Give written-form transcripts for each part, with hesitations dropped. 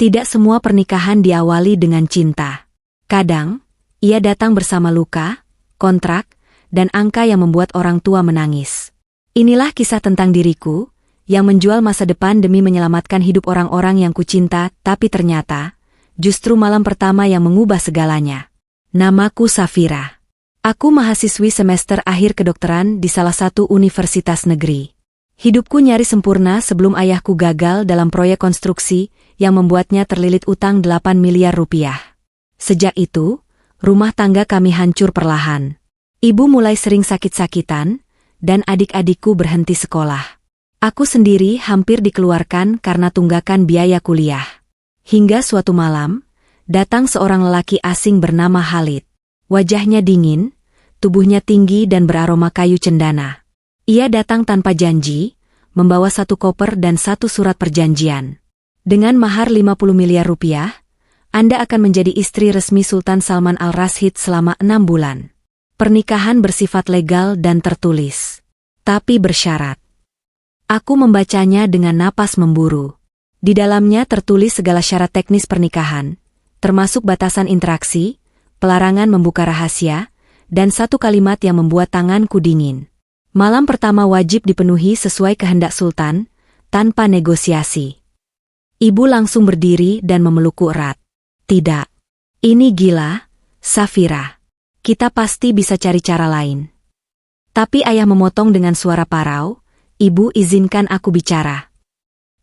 Tidak semua pernikahan diawali dengan cinta. Kadang, ia datang bersama luka, kontrak, dan angka yang membuat orang tua menangis. Inilah kisah tentang diriku, yang menjual masa depan demi menyelamatkan hidup orang-orang yang kucinta, tapi ternyata, justru malam pertama yang mengubah segalanya. Namaku Safira. Aku mahasiswi semester akhir kedokteran di salah satu universitas negeri. Hidupku nyaris sempurna sebelum ayahku gagal dalam proyek konstruksi yang membuatnya terlilit utang 8 miliar rupiah. Sejak itu, rumah tangga kami hancur perlahan. Ibu mulai sering sakit-sakitan, dan adik-adikku berhenti sekolah. Aku sendiri hampir dikeluarkan karena tunggakan biaya kuliah. Hingga suatu malam, datang seorang lelaki asing bernama Khalid. Wajahnya dingin, tubuhnya tinggi dan beraroma kayu cendana. Ia datang tanpa janji, membawa satu koper dan satu surat perjanjian. Dengan mahar 50 miliar rupiah, Anda akan menjadi istri resmi Sultan Salman Al-Rashid selama 6 bulan. Pernikahan bersifat legal dan tertulis. Tapi bersyarat. Aku membacanya dengan napas memburu. Di dalamnya tertulis segala syarat teknis pernikahan, termasuk batasan interaksi, pelarangan membuka rahasia, dan satu kalimat yang membuat tanganku dingin. Malam pertama wajib dipenuhi sesuai kehendak Sultan, tanpa negosiasi. Ibu langsung berdiri dan memelukku erat. Tidak. Ini gila, Safira. Kita pasti bisa cari cara lain. Tapi ayah memotong dengan suara parau. Ibu, izinkan aku bicara.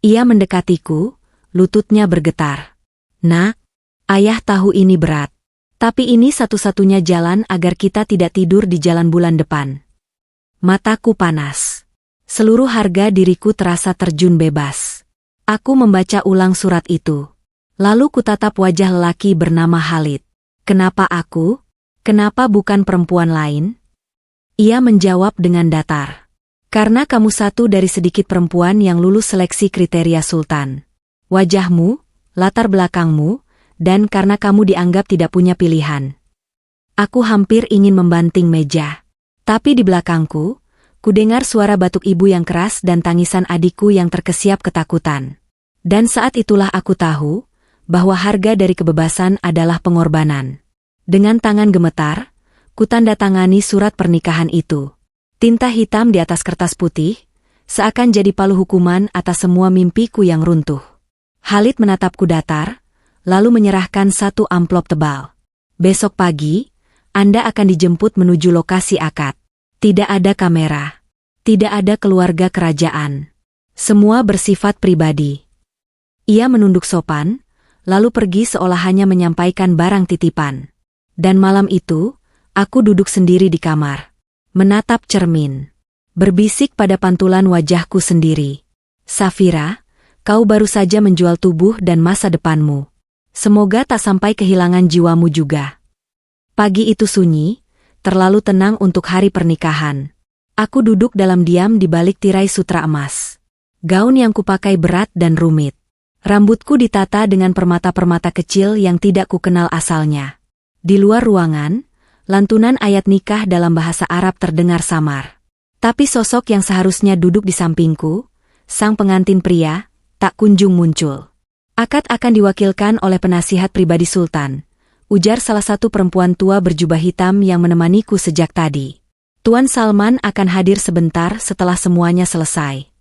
Ia mendekatiku, lututnya bergetar. Nak, ayah tahu ini berat. Tapi ini satu-satunya jalan agar kita tidak tidur di jalan bulan depan. Mataku panas. Seluruh harga diriku terasa terjun bebas. Aku membaca ulang surat itu. Lalu kutatap wajah lelaki bernama Khalid. Kenapa aku? Kenapa bukan perempuan lain? Ia menjawab dengan datar. Karena kamu satu dari sedikit perempuan yang lulus seleksi kriteria Sultan. Wajahmu, latar belakangmu, dan karena kamu dianggap tidak punya pilihan. Aku hampir ingin membanting meja. Tapi di belakangku, kudengar suara batuk ibu yang keras dan tangisan adikku yang terkesiap ketakutan. Dan saat itulah aku tahu, bahwa harga dari kebebasan adalah pengorbanan. Dengan tangan gemetar, kutandatangani surat pernikahan itu. Tinta hitam di atas kertas putih, seakan jadi palu hukuman atas semua mimpiku yang runtuh. Khalid menatapku datar, lalu menyerahkan satu amplop tebal. Besok pagi, Anda akan dijemput menuju lokasi akad. Tidak ada kamera. Tidak ada keluarga kerajaan. Semua bersifat pribadi. Ia menunduk sopan, lalu pergi seolah hanya menyampaikan barang titipan. Dan malam itu, aku duduk sendiri di kamar. Menatap cermin. Berbisik pada pantulan wajahku sendiri. Safira, kau baru saja menjual tubuh dan masa depanmu. Semoga tak sampai kehilangan jiwamu juga. Pagi itu sunyi, terlalu tenang untuk hari pernikahan. Aku duduk dalam diam di balik tirai sutra emas. Gaun yang kupakai berat dan rumit. Rambutku ditata dengan permata-permata kecil yang tidak kukenal asalnya. Di luar ruangan, lantunan ayat nikah dalam bahasa Arab terdengar samar. Tapi sosok yang seharusnya duduk di sampingku, sang pengantin pria, tak kunjung muncul. Akad akan diwakilkan oleh penasihat pribadi Sultan, ujar salah satu perempuan tua berjubah hitam yang menemaniku sejak tadi. Tuan Salman akan hadir sebentar setelah semuanya selesai.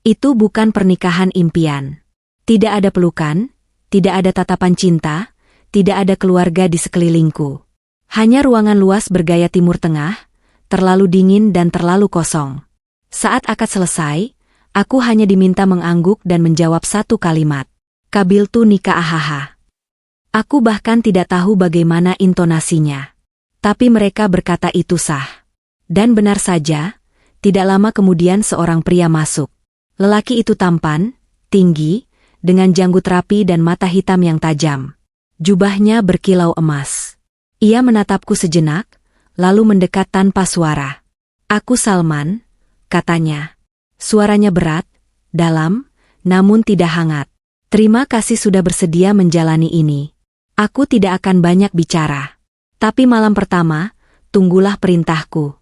Itu bukan pernikahan impian. Tidak ada pelukan, tidak ada tatapan cinta, tidak ada keluarga di sekelilingku. Hanya ruangan luas bergaya Timur Tengah, terlalu dingin dan terlalu kosong. Saat akad selesai, aku hanya diminta mengangguk dan menjawab satu kalimat. Kabiltu nikah ahaha. Aku bahkan tidak tahu bagaimana intonasinya. Tapi mereka berkata itu sah. Dan benar saja, tidak lama kemudian seorang pria masuk. Lelaki itu tampan, tinggi, dengan janggut rapi dan mata hitam yang tajam. Jubahnya berkilau emas. Ia menatapku sejenak, lalu mendekat tanpa suara. Aku Salman, katanya. Suaranya berat, dalam, namun tidak hangat. Terima kasih sudah bersedia menjalani ini. Aku tidak akan banyak bicara. Tapi malam pertama, tunggulah perintahku.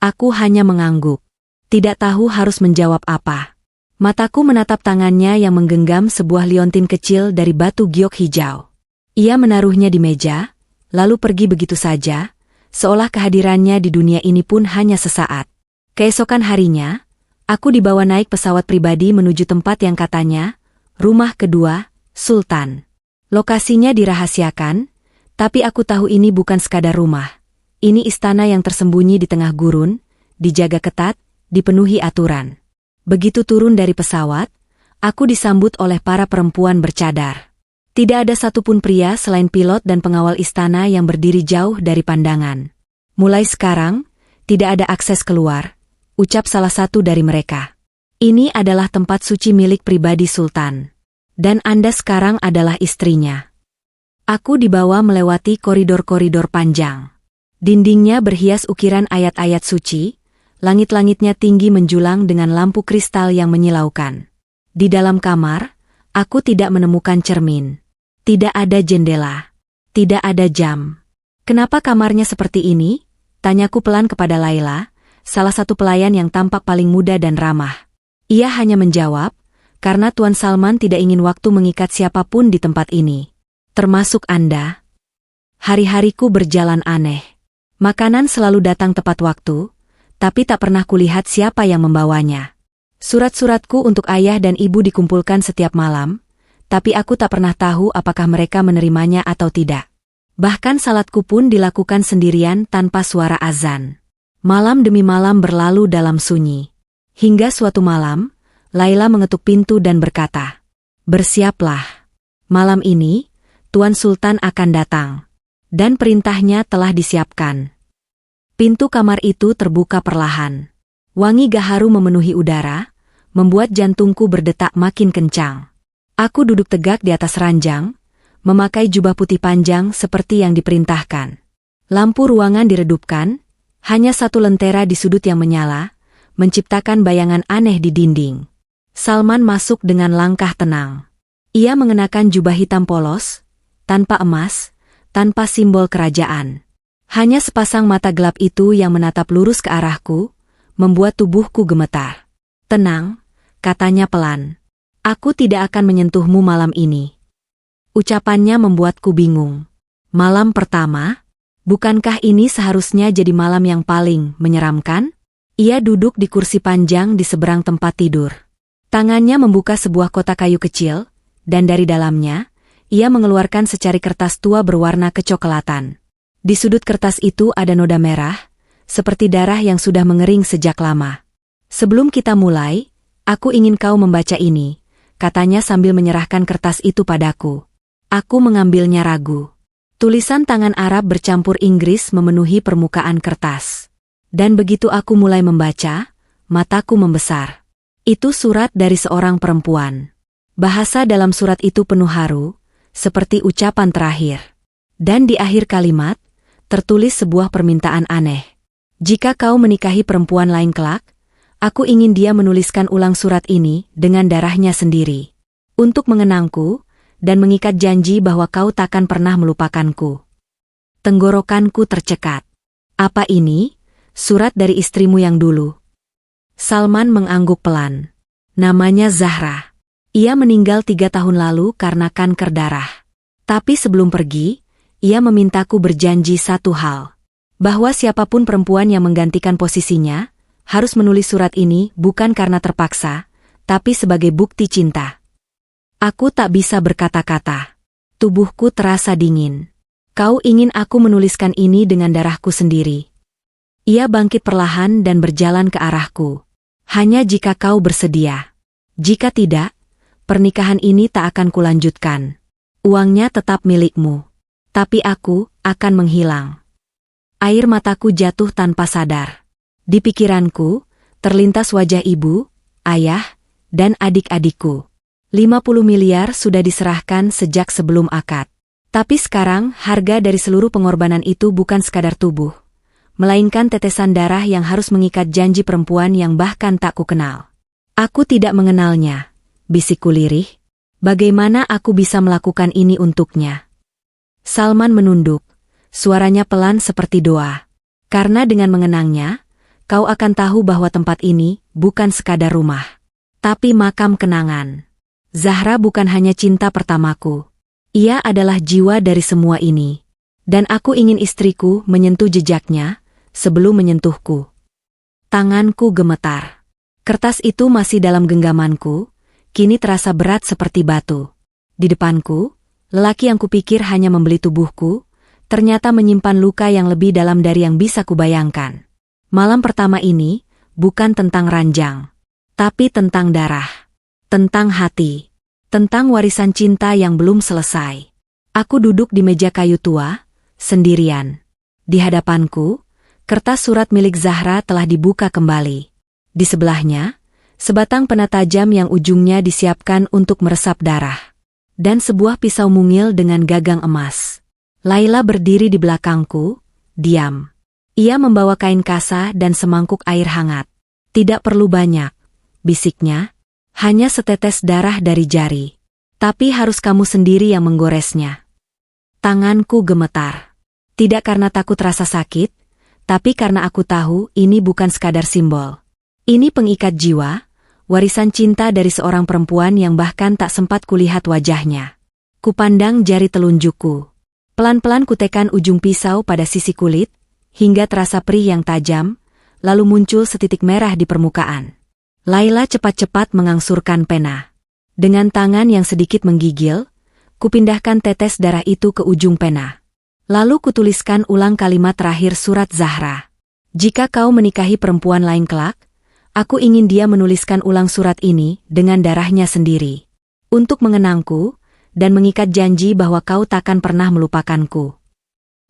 Aku hanya mengangguk. Tidak tahu harus menjawab apa. Mataku menatap tangannya yang menggenggam sebuah liontin kecil dari batu giok hijau. Ia menaruhnya di meja, lalu pergi begitu saja, seolah kehadirannya di dunia ini pun hanya sesaat. Keesokan harinya, aku dibawa naik pesawat pribadi menuju tempat yang katanya, rumah kedua, Sultan. Lokasinya dirahasiakan, tapi aku tahu ini bukan sekadar rumah. Ini istana yang tersembunyi di tengah gurun, dijaga ketat, dipenuhi aturan. Begitu turun dari pesawat, aku disambut oleh para perempuan bercadar. Tidak ada satupun pria selain pilot dan pengawal istana yang berdiri jauh dari pandangan. Mulai sekarang, tidak ada akses keluar, ucap salah satu dari mereka. Ini adalah tempat suci milik pribadi Sultan. Dan Anda sekarang adalah istrinya. Aku dibawa melewati koridor-koridor panjang. Dindingnya berhias ukiran ayat-ayat suci, langit-langitnya tinggi menjulang dengan lampu kristal yang menyilaukan. Di dalam kamar, aku tidak menemukan cermin. Tidak ada jendela. Tidak ada jam. Kenapa kamarnya seperti ini? Tanyaku pelan kepada Laila, salah satu pelayan yang tampak paling muda dan ramah. Ia hanya menjawab, karena Tuan Salman tidak ingin waktu mengikat siapapun di tempat ini. Termasuk Anda. Hari-hariku berjalan aneh. Makanan selalu datang tepat waktu, tapi tak pernah kulihat siapa yang membawanya. Surat-suratku untuk ayah dan ibu dikumpulkan setiap malam, tapi aku tak pernah tahu apakah mereka menerimanya atau tidak. Bahkan salatku pun dilakukan sendirian tanpa suara azan. Malam demi malam berlalu dalam sunyi. Hingga suatu malam, Laila mengetuk pintu dan berkata, "Bersiaplah. Malam ini, Tuan Sultan akan datang." Dan perintahnya telah disiapkan. Pintu kamar itu terbuka perlahan. Wangi gaharu memenuhi udara, membuat jantungku berdetak makin kencang. Aku duduk tegak di atas ranjang, memakai jubah putih panjang seperti yang diperintahkan. Lampu ruangan diredupkan, hanya satu lentera di sudut yang menyala, menciptakan bayangan aneh di dinding. Salman masuk dengan langkah tenang. Ia mengenakan jubah hitam polos, tanpa emas, tanpa simbol kerajaan. Hanya sepasang mata gelap itu yang menatap lurus ke arahku, membuat tubuhku gemetar. "Tenang," katanya pelan. "Aku tidak akan menyentuhmu malam ini." Ucapannya membuatku bingung. Malam pertama? Bukankah ini seharusnya jadi malam yang paling menyeramkan? Ia duduk di kursi panjang di seberang tempat tidur. Tangannya membuka sebuah kotak kayu kecil, dan dari dalamnya, ia mengeluarkan secari kertas tua berwarna kecoklatan. Di sudut kertas itu ada noda merah, seperti darah yang sudah mengering sejak lama. "Sebelum kita mulai, aku ingin kau membaca ini," katanya sambil menyerahkan kertas itu padaku. Aku mengambilnya ragu. Tulisan tangan Arab bercampur Inggris memenuhi permukaan kertas. Dan begitu aku mulai membaca, mataku membesar. Itu surat dari seorang perempuan. Bahasa dalam surat itu penuh haru, seperti ucapan terakhir. Dan di akhir kalimat, tertulis sebuah permintaan aneh. "Jika kau menikahi perempuan lain kelak, aku ingin dia menuliskan ulang surat ini dengan darahnya sendiri. Untuk mengenangku, dan mengikat janji bahwa kau takkan pernah melupakanku." Tenggorokanku tercekat. "Apa ini? Surat dari istrimu yang dulu?" Salman mengangguk pelan. "Namanya Zahra. Ia meninggal 3 tahun lalu karena kanker darah. Tapi sebelum pergi, ia memintaku berjanji satu hal. Bahwa siapapun perempuan yang menggantikan posisinya, harus menulis surat ini bukan karena terpaksa, tapi sebagai bukti cinta." Aku tak bisa berkata-kata. Tubuhku terasa dingin. "Kau ingin aku menuliskan ini dengan darahku sendiri?" Ia bangkit perlahan dan berjalan ke arahku. "Hanya jika kau bersedia. Jika tidak, pernikahan ini tak akan kulanjutkan. Uangnya tetap milikmu. Tapi aku akan menghilang." Air mataku jatuh tanpa sadar. Di pikiranku, terlintas wajah ibu, ayah, dan adik-adikku. 50 miliar sudah diserahkan sejak sebelum akad. Tapi sekarang harga dari seluruh pengorbanan itu bukan sekadar tubuh, melainkan tetesan darah yang harus mengikat janji perempuan yang bahkan tak kukenal. "Aku tidak mengenalnya," bisikku lirih. "Bagaimana aku bisa melakukan ini untuknya?" Salman menunduk, suaranya pelan seperti doa. "Karena dengan mengenangnya, kau akan tahu bahwa tempat ini bukan sekadar rumah. tapi makam kenangan. Zahra bukan hanya cinta pertamaku. Ia adalah jiwa dari semua ini. Dan aku ingin istriku menyentuh jejaknya sebelum menyentuhku. Tanganku gemetar. Kertas itu masih dalam genggamanku, kini terasa berat seperti batu. Di depanku, lelaki yang kupikir hanya membeli tubuhku, ternyata menyimpan luka yang lebih dalam dari yang bisa kubayangkan. Malam pertama ini bukan tentang ranjang, tapi tentang darah, tentang hati, tentang warisan cinta yang belum selesai. Aku duduk di meja kayu tua, sendirian. Di hadapanku, kertas surat milik Zahra telah dibuka kembali. Di sebelahnya, sebatang pena tajam yang ujungnya disiapkan untuk meresap darah. Dan sebuah pisau mungil dengan gagang emas. Laila berdiri di belakangku, diam. Ia membawa kain kasa dan semangkuk air hangat. Tidak perlu banyak, bisiknya. Hanya setetes darah dari jari. Tapi harus kamu sendiri yang menggoresnya. Tanganku gemetar. Tidak karena takut rasa sakit, tapi karena aku tahu ini bukan sekadar simbol. Ini pengikat jiwa, warisan cinta dari seorang perempuan yang bahkan tak sempat kulihat wajahnya. Kupandang jari telunjukku. Pelan-pelan kutekan ujung pisau pada sisi kulit, hingga terasa perih yang tajam, lalu muncul setitik merah di permukaan. Laila cepat-cepat mengangsurkan pena. Dengan tangan yang sedikit menggigil, kupindahkan tetes darah itu ke ujung pena. Lalu kutuliskan ulang kalimat terakhir surat Zahra. Jika kau menikahi perempuan lain kelak, aku ingin dia menuliskan ulang surat ini dengan darahnya sendiri. Untuk mengenangku, dan mengikat janji bahwa kau takkan pernah melupakanku.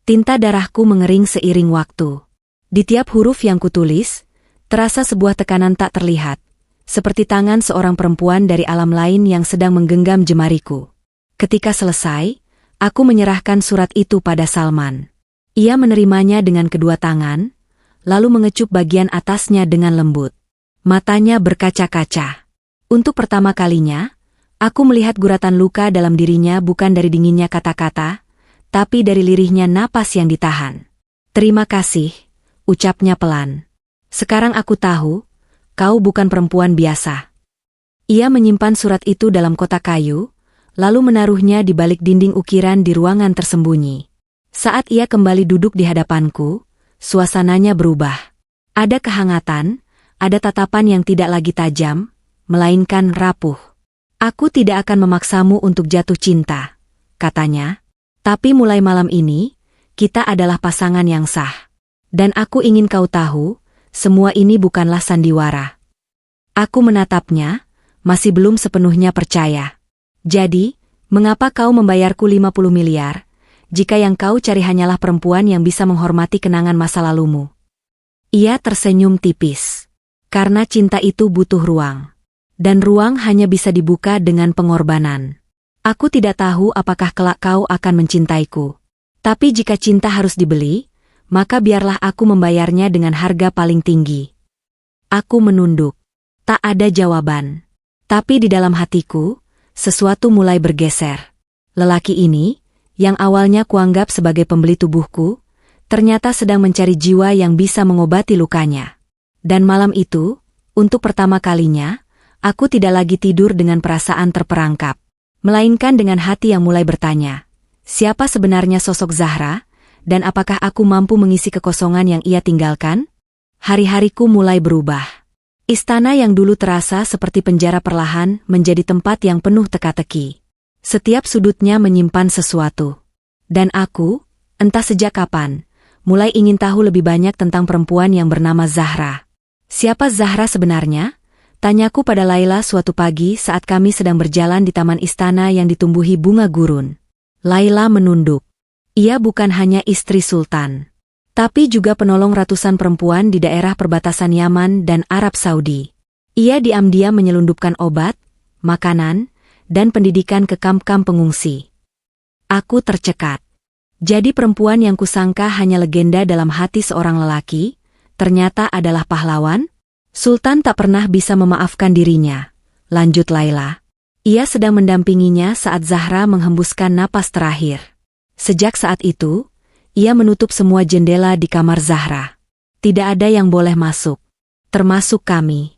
Tinta darahku mengering seiring waktu. Di tiap huruf yang kutulis, terasa sebuah tekanan tak terlihat, seperti tangan seorang perempuan dari alam lain yang sedang menggenggam jemariku. Ketika selesai, aku menyerahkan surat itu pada Salman. Ia menerimanya dengan kedua tangan, lalu mengecup bagian atasnya dengan lembut. Matanya berkaca-kaca. Untuk pertama kalinya, aku melihat guratan luka dalam dirinya bukan dari dinginnya kata-kata, tapi dari lirihnya napas yang ditahan. Terima kasih, ucapnya pelan. Sekarang aku tahu, kau bukan perempuan biasa. Ia menyimpan surat itu dalam kotak kayu, lalu menaruhnya di balik dinding ukiran di ruangan tersembunyi. Saat ia kembali duduk di hadapanku, suasananya berubah. Ada kehangatan, ada tatapan yang tidak lagi tajam, melainkan rapuh. Aku tidak akan memaksamu untuk jatuh cinta, katanya. Tapi mulai malam ini, kita adalah pasangan yang sah. Dan aku ingin kau tahu, semua ini bukanlah sandiwara. Aku menatapnya, masih belum sepenuhnya percaya. Jadi, mengapa kau membayarku 50 miliar, jika yang kau cari hanyalah perempuan yang bisa menghormati kenangan masa lalumu? Ia tersenyum tipis. Karena cinta itu butuh ruang. Dan ruang hanya bisa dibuka dengan pengorbanan. Aku tidak tahu apakah kelak kau akan mencintaiku. Tapi jika cinta harus dibeli, maka biarlah aku membayarnya dengan harga paling tinggi. Aku menunduk. Tak ada jawaban. Tapi di dalam hatiku, sesuatu mulai bergeser. Lelaki ini, yang awalnya kuanggap sebagai pembeli tubuhku, ternyata sedang mencari jiwa yang bisa mengobati lukanya. Dan malam itu, untuk pertama kalinya, aku tidak lagi tidur dengan perasaan terperangkap, melainkan dengan hati yang mulai bertanya, siapa sebenarnya sosok Zahra, dan apakah aku mampu mengisi kekosongan yang ia tinggalkan? Hari-hariku mulai berubah. Istana yang dulu terasa seperti penjara perlahan menjadi tempat yang penuh teka-teki. Setiap sudutnya menyimpan sesuatu. Dan aku, entah sejak kapan, mulai ingin tahu lebih banyak tentang perempuan yang bernama Zahra. Siapa Zahra sebenarnya? Tanyaku pada Laila suatu pagi saat kami sedang berjalan di taman istana yang ditumbuhi bunga gurun. Laila menunduk. Ia bukan hanya istri sultan, tapi juga penolong ratusan perempuan di daerah perbatasan Yaman dan Arab Saudi. Ia diam-diam menyelundupkan obat, makanan, dan pendidikan ke kamp-kamp pengungsi. Aku tercekat. Jadi perempuan yang kusangka hanya legenda dalam hati seorang lelaki, ternyata adalah pahlawan? Sultan tak pernah bisa memaafkan dirinya, lanjut Laila. Ia sedang mendampinginya saat Zahra menghembuskan napas terakhir. Sejak saat itu, ia menutup semua jendela di kamar Zahra. Tidak ada yang boleh masuk, termasuk kami.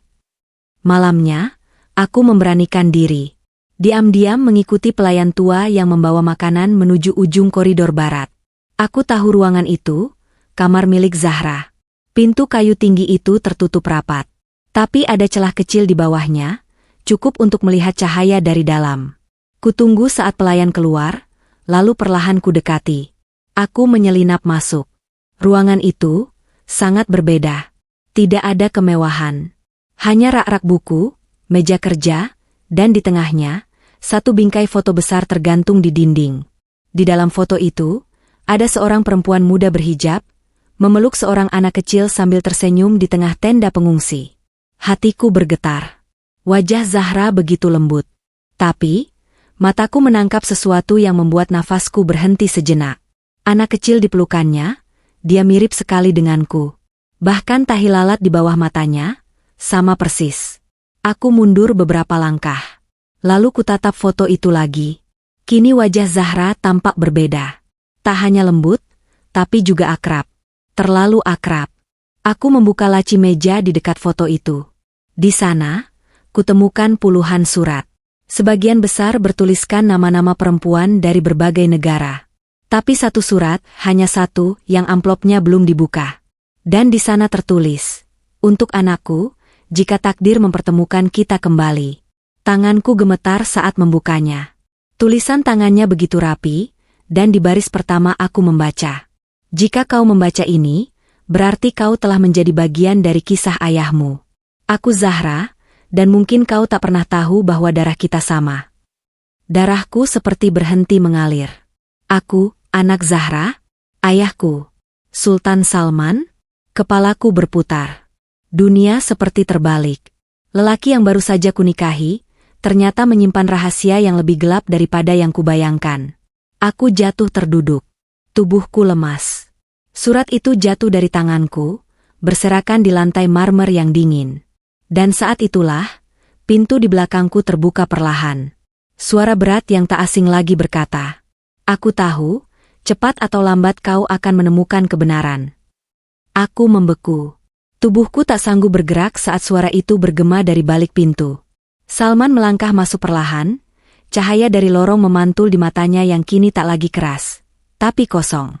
Malamnya, Aku memberanikan diri. Diam-diam mengikuti pelayan tua yang membawa makanan menuju ujung koridor barat. Aku tahu ruangan itu, kamar milik Zahra. Pintu kayu tinggi itu tertutup rapat. Tapi ada celah kecil di bawahnya, cukup untuk melihat cahaya dari dalam. Kutunggu saat pelayan keluar, lalu perlahan kudekati. Aku menyelinap masuk. Ruangan itu sangat berbeda. Tidak ada kemewahan. Hanya rak-rak buku, meja kerja, dan di tengahnya, satu bingkai foto besar tergantung di dinding. Di dalam foto itu, ada seorang perempuan muda berhijab, memeluk seorang anak kecil sambil tersenyum di tengah tenda pengungsi. Hatiku bergetar. Wajah Zahra begitu lembut. Tapi, mataku menangkap sesuatu yang membuat nafasku berhenti sejenak. Anak kecil di pelukannya, dia mirip sekali denganku. Bahkan tahi lalat di bawah matanya, sama persis. Aku mundur beberapa langkah. Lalu kutatap foto itu lagi. Kini wajah Zahra tampak berbeda. Tak hanya lembut, tapi juga akrab. Terlalu akrab. Aku membuka laci meja di dekat foto itu. Di sana, kutemukan puluhan surat. Sebagian besar bertuliskan nama-nama perempuan dari berbagai negara. Tapi satu surat, hanya satu, yang amplopnya belum dibuka. Dan di sana tertulis, "Untuk anakku, jika takdir mempertemukan kita kembali." Tanganku gemetar saat membukanya. Tulisan tangannya begitu rapi, dan di baris pertama aku membaca. "Jika kau membaca ini, berarti kau telah menjadi bagian dari kisah ayahmu. Aku Zahra, dan mungkin kau tak pernah tahu bahwa darah kita sama." Darahku seperti berhenti mengalir. Aku, anak Zahra? Ayahku? Sultan Salman? Kepalaku berputar. Dunia seperti terbalik. Lelaki yang baru saja kunikahi, ternyata menyimpan rahasia yang lebih gelap daripada yang kubayangkan. Aku jatuh terduduk. Tubuhku lemas. Surat itu jatuh dari tanganku, berserakan di lantai marmer yang dingin. Dan saat itulah, pintu di belakangku terbuka perlahan. Suara berat yang tak asing lagi berkata, "Aku tahu, cepat atau lambat kau akan menemukan kebenaran." Aku membeku. Tubuhku tak sanggup bergerak saat suara itu bergema dari balik pintu. Salman melangkah masuk perlahan, cahaya dari lorong memantul di matanya yang kini tak lagi keras, tapi kosong.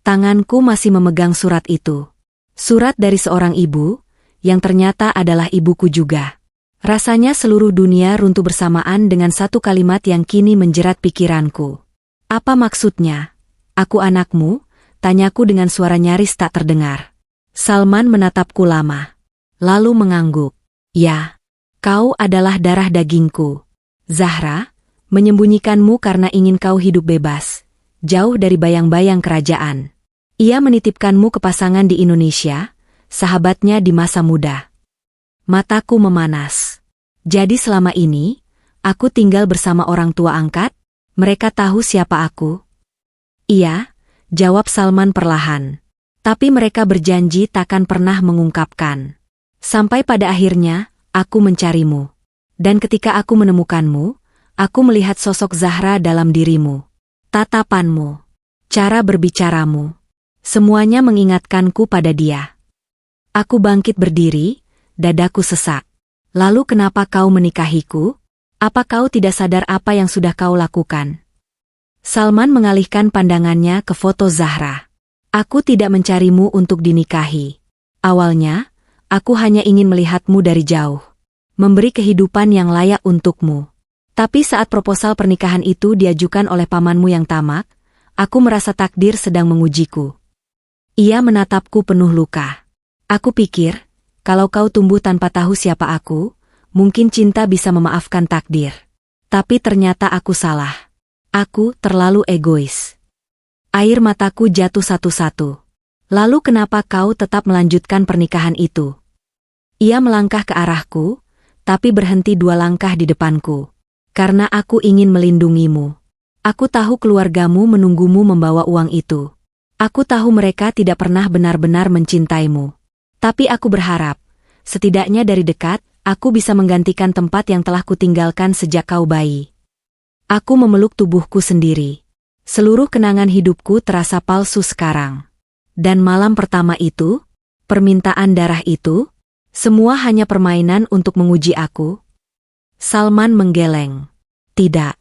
Tanganku masih memegang surat itu. Surat dari seorang ibu, yang ternyata adalah ibuku juga. Rasanya seluruh dunia runtuh bersamaan dengan satu kalimat yang kini menjerat pikiranku. "Apa maksudnya? Aku anakmu?" tanyaku dengan suara nyaris tak terdengar. Salman menatapku lama, lalu mengangguk. "Ya. Kau adalah darah dagingku. Zahra, menyembunyikanmu karena ingin kau hidup bebas, jauh dari bayang-bayang kerajaan. Ia menitipkanmu ke pasangan di Indonesia, sahabatnya di masa muda." Mataku memanas. Jadi selama ini, aku tinggal bersama orang tua angkat? Mereka tahu siapa aku? "Iya," jawab Salman perlahan. "Tapi mereka berjanji takkan pernah mengungkapkan. Sampai pada akhirnya, aku mencarimu. Dan ketika aku menemukanmu, aku melihat sosok Zahra dalam dirimu. Tatapanmu, cara berbicaramu, semuanya mengingatkanku pada dia." Aku bangkit berdiri, dadaku sesak. "Lalu kenapa kau menikahiku? Apa kau tidak sadar apa yang sudah kau lakukan?" Salman mengalihkan pandangannya ke foto Zahra. "Aku tidak mencarimu untuk dinikahi. Awalnya, aku hanya ingin melihatmu dari jauh. Memberi kehidupan yang layak untukmu. Tapi saat proposal pernikahan itu diajukan oleh pamanmu yang tamak, aku merasa takdir sedang mengujiku." Ia menatapku penuh luka. "Aku pikir, kalau kau tumbuh tanpa tahu siapa aku, mungkin cinta bisa memaafkan takdir. Tapi ternyata aku salah. Aku terlalu egois." Air mataku jatuh satu-satu. "Lalu kenapa kau tetap melanjutkan pernikahan itu?" Ia melangkah ke arahku, tapi berhenti 2 langkah di depanku. "Karena aku ingin melindungimu. Aku tahu keluargamu menunggumu membawa uang itu. Aku tahu mereka tidak pernah benar-benar mencintaimu. Tapi aku berharap, setidaknya dari dekat, aku bisa menggantikan tempat yang telah kutinggalkan sejak kau bayi." Aku memeluk tubuhku sendiri. Seluruh kenangan hidupku terasa palsu sekarang. Dan malam pertama itu, permintaan darah itu, semua hanya permainan untuk menguji aku. Salman menggeleng. Tidak.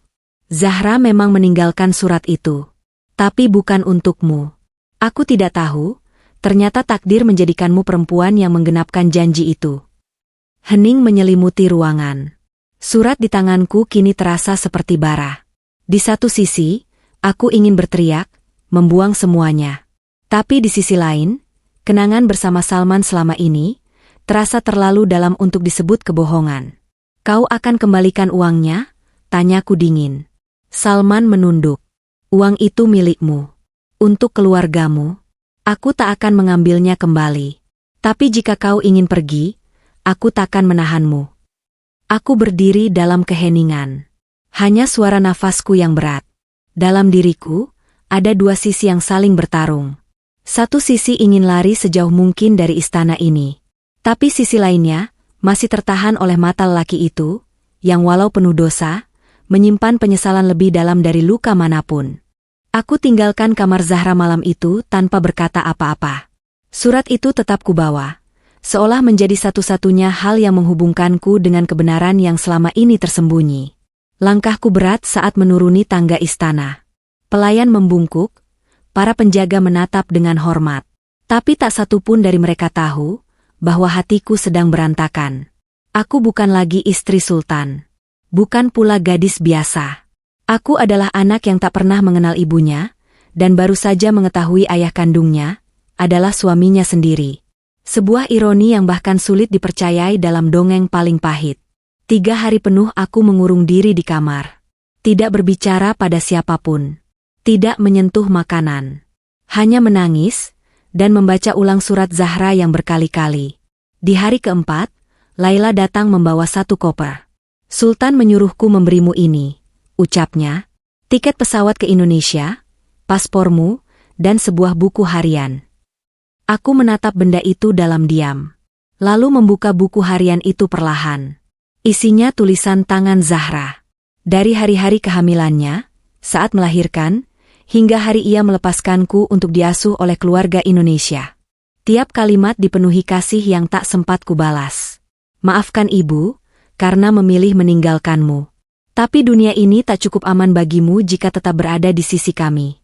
Zahra memang meninggalkan surat itu. Tapi bukan untukmu. Aku tidak tahu, ternyata takdir menjadikanmu perempuan yang menggenapkan janji itu. Hening menyelimuti ruangan. Surat di tanganku kini terasa seperti bara. Di satu sisi, aku ingin berteriak, membuang semuanya. Tapi di sisi lain, kenangan bersama Salman selama ini, terasa terlalu dalam untuk disebut kebohongan. Kau akan kembalikan uangnya? Tanyaku dingin. Salman menunduk. Uang itu milikmu. Untuk keluargamu. Aku tak akan mengambilnya kembali. Tapi jika kau ingin pergi, aku takkan menahanmu. Aku berdiri dalam keheningan. Hanya suara nafasku yang berat. Dalam diriku, ada dua sisi yang saling bertarung. Satu sisi ingin lari sejauh mungkin dari istana ini. Tapi sisi lainnya, masih tertahan oleh mata lelaki itu, yang walau penuh dosa, menyimpan penyesalan lebih dalam dari luka manapun. Aku tinggalkan kamar Zahra malam itu tanpa berkata apa-apa. Surat itu tetap kubawa, seolah menjadi satu-satunya hal yang menghubungkanku dengan kebenaran yang selama ini tersembunyi. Langkahku berat saat menuruni tangga istana. Pelayan membungkuk, para penjaga menatap dengan hormat. Tapi tak satu pun dari mereka tahu bahwa hatiku sedang berantakan. Aku bukan lagi istri sultan. Bukan pula gadis biasa. Aku adalah anak yang tak pernah mengenal ibunya, dan baru saja mengetahui ayah kandungnya adalah suaminya sendiri. Sebuah ironi yang bahkan sulit dipercayai dalam dongeng paling pahit. 3 hari penuh aku mengurung diri di kamar. Tidak berbicara pada siapapun. Tidak menyentuh makanan. Hanya menangis, dan membaca ulang surat Zahra yang berkali-kali. Di hari keempat, Laila datang membawa 1 koper. Sultan menyuruhku memberimu ini, ucapnya, tiket pesawat ke Indonesia, paspormu, dan sebuah buku harian. Aku menatap benda itu dalam diam. Lalu membuka buku harian itu perlahan. Isinya tulisan tangan Zahra. Dari hari-hari kehamilannya, saat melahirkan, hingga hari ia melepaskanku untuk diasuh oleh keluarga Indonesia. Tiap kalimat dipenuhi kasih yang tak sempat kubalas. Maafkan ibu, karena memilih meninggalkanmu. Tapi dunia ini tak cukup aman bagimu jika tetap berada di sisi kami.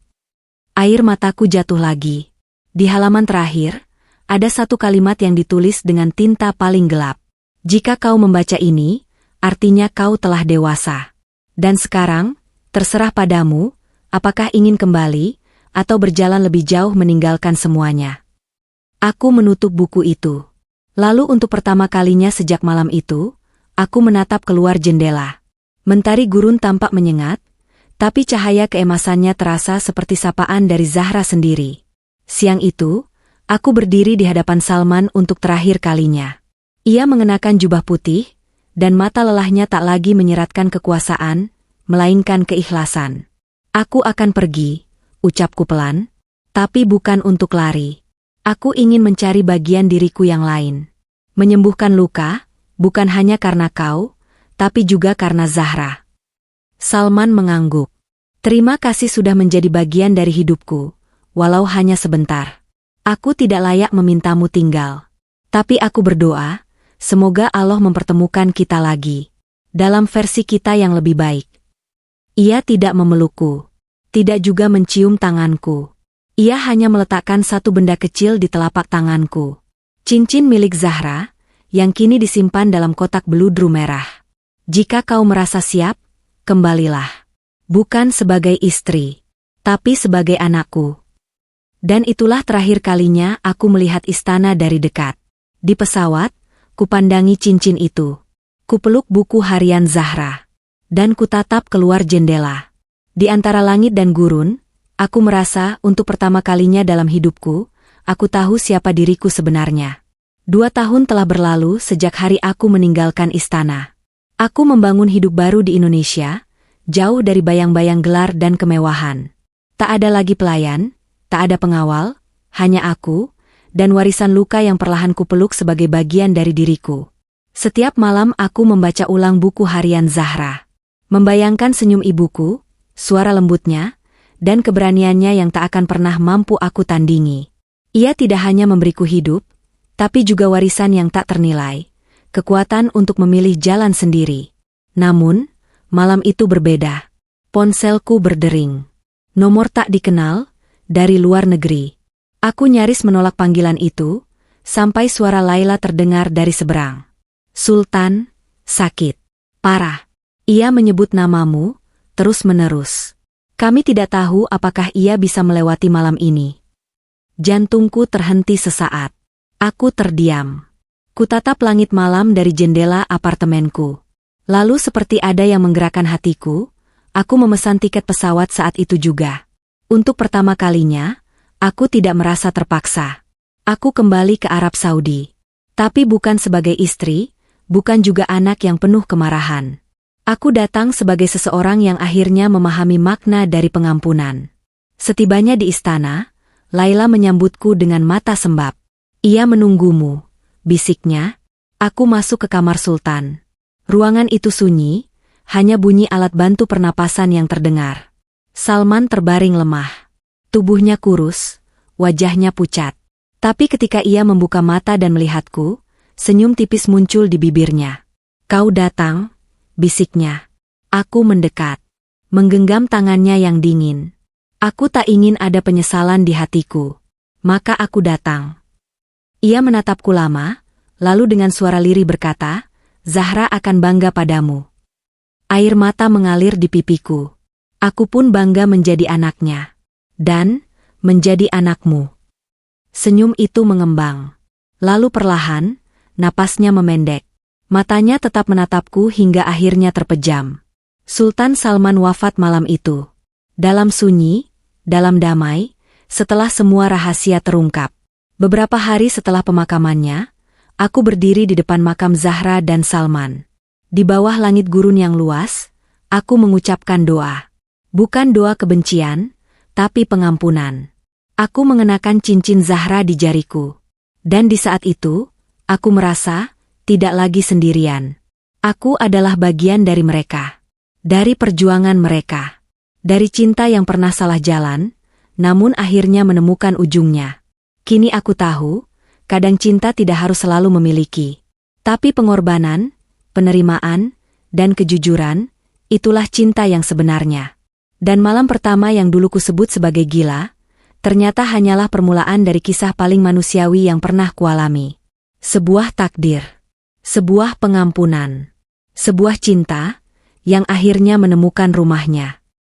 Air mataku jatuh lagi. Di halaman terakhir, ada 1 kalimat yang ditulis dengan tinta paling gelap. Jika kau membaca ini, artinya kau telah dewasa. Dan sekarang, terserah padamu, apakah ingin kembali, atau berjalan lebih jauh meninggalkan semuanya. Aku menutup buku itu. Lalu untuk pertama kalinya sejak malam itu, aku menatap keluar jendela. Mentari gurun tampak menyengat, tapi cahaya keemasannya terasa seperti sapaan dari Zahra sendiri. Siang itu, aku berdiri di hadapan Salman untuk terakhir kalinya. Ia mengenakan jubah putih, dan mata lelahnya tak lagi menyeratkan kekuasaan, melainkan keikhlasan. Aku akan pergi, ucapku pelan, tapi bukan untuk lari. Aku ingin mencari bagian diriku yang lain. Menyembuhkan luka, bukan hanya karena kau, tapi juga karena Zahra. Salman mengangguk. Terima kasih sudah menjadi bagian dari hidupku, walau hanya sebentar. Aku tidak layak memintamu tinggal. Tapi aku berdoa, semoga Allah mempertemukan kita lagi. Dalam versi kita yang lebih baik. Ia tidak memelukku. Tidak juga mencium tanganku. Ia hanya meletakkan 1 benda kecil di telapak tanganku. Cincin milik Zahra, yang kini disimpan dalam kotak beludru merah. Jika kau merasa siap, kembalilah. Bukan sebagai istri, tapi sebagai anakku. Dan itulah terakhir kalinya aku melihat istana dari dekat. Di pesawat, kupandangi cincin itu. Kupeluk buku harian Zahra. Dan kutatap keluar jendela. Di antara langit dan gurun, aku merasa untuk pertama kalinya dalam hidupku, aku tahu siapa diriku sebenarnya. 2 tahun telah berlalu sejak hari aku meninggalkan istana. Aku membangun hidup baru di Indonesia, jauh dari bayang-bayang gelar dan kemewahan. Tak ada lagi pelayan, tak ada pengawal, hanya aku, dan warisan luka yang perlahan kupeluk sebagai bagian dari diriku. Setiap malam aku membaca ulang buku harian Zahra. Membayangkan senyum ibuku, suara lembutnya, dan keberaniannya yang tak akan pernah mampu aku tandingi. Ia tidak hanya memberiku hidup, tapi juga warisan yang tak ternilai, kekuatan untuk memilih jalan sendiri. Namun, malam itu berbeda. Ponselku berdering. Nomor tak dikenal, dari luar negeri. Aku nyaris menolak panggilan itu, sampai suara Laila terdengar dari seberang. Sultan, sakit. Parah. Ia menyebut namamu, terus-menerus. Kami tidak tahu apakah ia bisa melewati malam ini. Jantungku terhenti sesaat. Aku terdiam. Kutatap langit malam dari jendela apartemenku. Lalu seperti ada yang menggerakkan hatiku, aku memesan tiket pesawat saat itu juga. Untuk pertama kalinya, aku tidak merasa terpaksa. Aku kembali ke Arab Saudi. Tapi bukan sebagai istri, bukan juga anak yang penuh kemarahan. Aku datang sebagai seseorang yang akhirnya memahami makna dari pengampunan. Setibanya di istana, Laila menyambutku dengan mata sembab. Ia menunggumu, bisiknya. Aku masuk ke kamar Sultan. Ruangan itu sunyi, hanya bunyi alat bantu pernapasan yang terdengar. Salman terbaring lemah. Tubuhnya kurus, wajahnya pucat. Tapi ketika ia membuka mata dan melihatku, senyum tipis muncul di bibirnya. Kau datang, bisiknya. Aku mendekat, menggenggam tangannya yang dingin. Aku tak ingin ada penyesalan di hatiku. Maka aku datang. Ia menatapku lama, lalu dengan suara lirih berkata, Zahra akan bangga padamu. Air mata mengalir di pipiku. Aku pun bangga menjadi anaknya. Dan, menjadi anakmu. Senyum itu mengembang. Lalu perlahan, napasnya memendek. Matanya tetap menatapku hingga akhirnya terpejam. Sultan Salman wafat malam itu. Dalam sunyi, dalam damai, setelah semua rahasia terungkap. Beberapa hari setelah pemakamannya, aku berdiri di depan makam Zahra dan Salman. Di bawah langit gurun yang luas, aku mengucapkan doa. Bukan doa kebencian, tapi pengampunan. Aku mengenakan cincin Zahra di jariku. Dan di saat itu, aku merasa tidak lagi sendirian. Aku adalah bagian dari mereka. Dari perjuangan mereka. Dari cinta yang pernah salah jalan, namun akhirnya menemukan ujungnya. Kini aku tahu, kadang cinta tidak harus selalu memiliki. Tapi pengorbanan, penerimaan, dan kejujuran, itulah cinta yang sebenarnya. Dan malam pertama yang dulu kusebut sebagai gila, ternyata hanyalah permulaan dari kisah paling manusiawi yang pernah kualami. Sebuah takdir. Sebuah pengampunan. Sebuah cinta, yang akhirnya menemukan rumahnya.